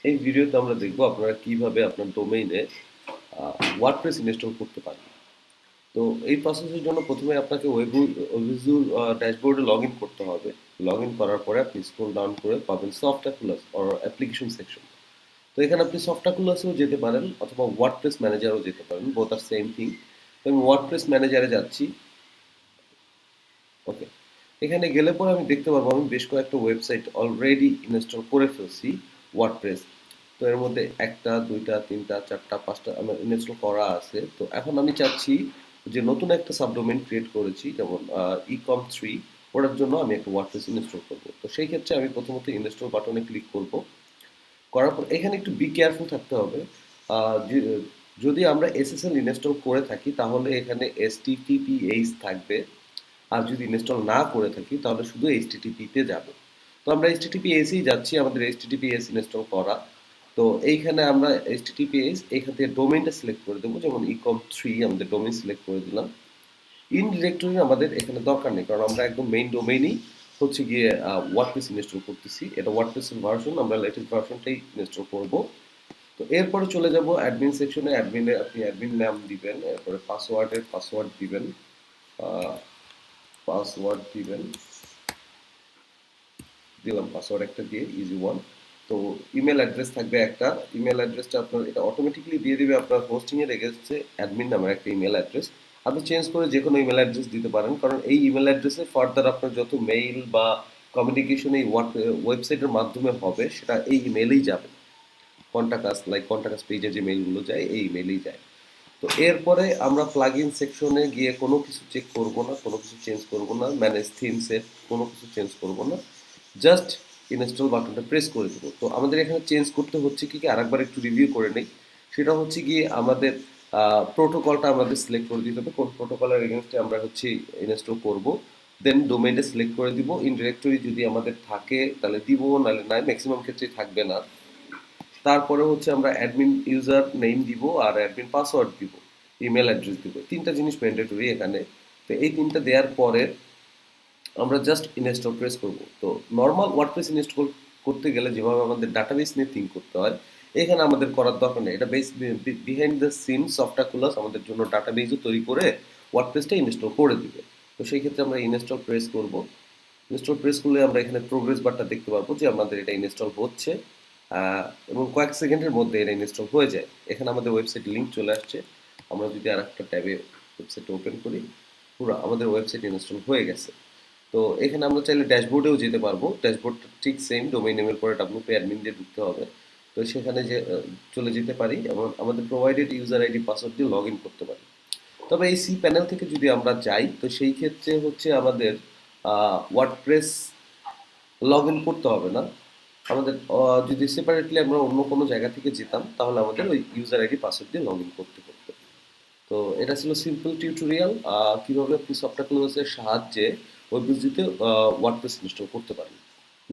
এই ভিডিওতে আমরা দেখব আপনারা কিভাবে আপনার ডোমেইনে ওয়ার্ডপ্রেস ইনস্টল করতে পারেন। তো এই প্রসেসের জন্য প্রথমে আপনাকে ওয়েবুজুর ড্যাশবোর্ডে লগ ইন করতে হবে। লগ ইন করার পরে আপনি স্ক্রল ডাউন করে পাবেন সফটওয়্যার অর অ্যাপ্লিকেশন সেকশন। তো এখানে আপনি সফটওয়্যার যেতে পারেন অথবা ওয়ার্ডপ্রেস ম্যানেজারও যেতে পারেন, বোথ আর সেম থিং। তো আমি ওয়ার্ডপ্রেস ম্যানেজারে যাচ্ছি। ওকে, এখানে গেলে পরে আমি দেখতে পারবো আমি বেশ কয়েকটা ওয়েবসাইট অলরেডি ইনস্টল করে ফেলছি ওয়ার্ডপ্রেস। তো এর মধ্যে একটা দুইটা তিনটা চারটা পাঁচটা আমার ইনস্টল করা আছে। তো এখন আমি চাচ্ছি যে নতুন একটা সাবডোমেন ক্রিয়েট করেছি, যেমন ecom3, ওটার জন্য আমি একটা ওয়ার্ডপ্রেস ইনস্টল করবো। তো সেই ক্ষেত্রে আমি প্রথমত ইনস্টল বাটনে ক্লিক করব। করার পর এখানে একটু বি কেয়ারফুল থাকতে হবে। যদি আমরা এসএসএল ইনস্টল করে থাকি তাহলে এখানে এসটিটিপিএইচ থাকবে, আর যদি ইনস্টল না করে থাকি তাহলে শুধু এইচটিটিপিতে যাবে। তো আমরা এইচটিটিপিএসই যাচ্ছি, আমাদের এইচটিটিপিএস ইনস্টল করা। তো এইখানে আমরা এইচটিটিপিএস এইখান থেকে ডোমেইনটা সিলেক্ট করে দেবো, যেমন ecom3 আমাদের ডোমেইন সিলেক্ট করে দিলাম। ইন ডিরেক্টরি আমাদের এখানে দরকার নেই, কারণ আমরা একদম মেইন ডোমেইনই হচ্ছে গিয়ে ওয়ার্ডপ্রেস ইনস্টল করতেছি। এটা ওয়ার্ডপ্রেসের ভার্সন, আমরা লেটেস্ট ভার্সনটাই ইনস্টল করব। তো এরপরে চলে যাব অ্যাডমিন সেকশনে। অ্যাডমিনে আপনি অ্যাডমিন নাম দিবেন, এরপরে পাসওয়ার্ড দিবেন। পাসওয়ার্ড দিবেন, দিলাম পাসওয়ার্ড একটা দিয়ে, ইজি ওয়ান। তো ইমেল অ্যাড্রেস থাকবে একটা। ইমেল অ্যাড্রেসটা আপনার এটা অটোমেটিক্যালি দিয়ে দিবে আপনার হোস্টিং এর এগেইনস্টে অ্যাডমিন নামের একটা ইমেল অ্যাড্রেস। আপনি চেঞ্জ করে যে কোনো ইমেল অ্যাড্রেস দিতে পারেন, কারণ এই ইমেল অ্যাড্রেসে ফার্দার আপনার যত মেইল বা কমিউনিকেশন এই ওয়েবসাইটের মাধ্যমে হবে সেটা এই ইমেলেই যাবে। কন্টাক্ট পেজে যে মেইলগুলো যায় এই ইমেলেই যায়। তো এরপরে আমরা প্লাগইন সেকশনে গিয়ে কোনো কিছু চেক করব না, কোনো কিছু চেঞ্জ করব না, ম্যানেজ থিমসের কোনো কিছু চেঞ্জ করব না, জাস্ট ইনস্টল বাটনটা প্রেস করে দেবো। তো আমাদের এখানে চেঞ্জ করতে হচ্ছে কি আরেকবার একটু রিভিউ করে নেই। সেটা হচ্ছে গিয়ে আমাদের প্রোটোকলটা আমাদের সিলেক্ট করে দিতে হবে, কোন প্রোটোকলের এগেনস্টে আমরা হচ্ছে ইনস্টল করব। দেন ডোমেইনটা সিলেক্ট করে দিব। ইন ডিরেক্টরি যদি আমাদের থাকে তাহলে দিব, নাহলে নাই, ম্যাক্সিমাম ক্ষেত্রে থাকবে না। তারপরে হচ্ছে আমরা অ্যাডমিন ইউজার নেম দিব আর অ্যাডমিন পাসওয়ার্ড দিব, ইমেল অ্যাড্রেস দিব। তিনটা জিনিস ম্যান্ডেটরি এখানে। তো এই তিনটা দেওয়ার পরে আমরা জাস্ট ইনস্টল প্রেস করব। তো নর্মাল ওয়ার্ডপ্রেস ইনস্টল করতে গেলে যেভাবে আমাদের ডাটাবেস নিয়ে থিঙ্ক করতে হয়, এখানে আমাদের করার দরকার নেই। এটা base behind the scene software আমাদের জন্য ডাটাবেসও তৈরি করে ওয়ার্ডপ্রেসটা ইনস্টল করে দিবে। তো সেই ক্ষেত্রে আমরা ইনস্টল প্রেস করব। ইনস্টল প্রেস করলে আমরা এখানে প্রোগ্রেস বারটা দেখতে পারবো যে আমাদের এটা ইনস্টল হচ্ছে, এবং কয়েক সেকেন্ডের মধ্যে এটা ইনস্টল হয়ে যায়। এখানে আমাদের ওয়েবসাইট লিঙ্ক চলে আসছে। আমরা যদি আর একটা ট্যাবে ওয়েবসাইট ওপেন করি, পুরো আমাদের ওয়েবসাইট ইনস্টল হয়ে গেছে। তো এখানে আমরা চাইলে ড্যাশবোর্ডেও যেতে পারবো। ড্যাশবোর্ডটা ঠিক সেম, ডোমেইন নেমের পরে ডব্লিউপি অ্যাডমিন দিয়ে ঢুকতে হবে। তো সেখানে যে চলে যেতে পারি এবং আমাদের প্রোভাইডেড ইউজার আইডি পাসওয়ার্ড দিয়ে লগ ইন করতে পারি। তবে এই সি প্যানেল থেকে যদি আমরা যাই তো সেই ক্ষেত্রে হচ্ছে আমাদের ওয়ার্ডপ্রেস লগ ইন করতে হবে না। আমাদের যদি সেপারেটলি আমরা অন্য কোনো জায়গা থেকে যেতাম তাহলে আমাদের ওই ইউজার আইডি পাসওয়ার্ড দিয়ে লগ ইন করতে হতো। তো এটা ছিল সিম্পল টিউটোরিয়াল কিভাবে আপনি সফটওয়্যার ক্লোজের সাহায্যে ওয়েবভিউতে ওয়ার্ডপ্রেস ইনস্টল করতে পারেন।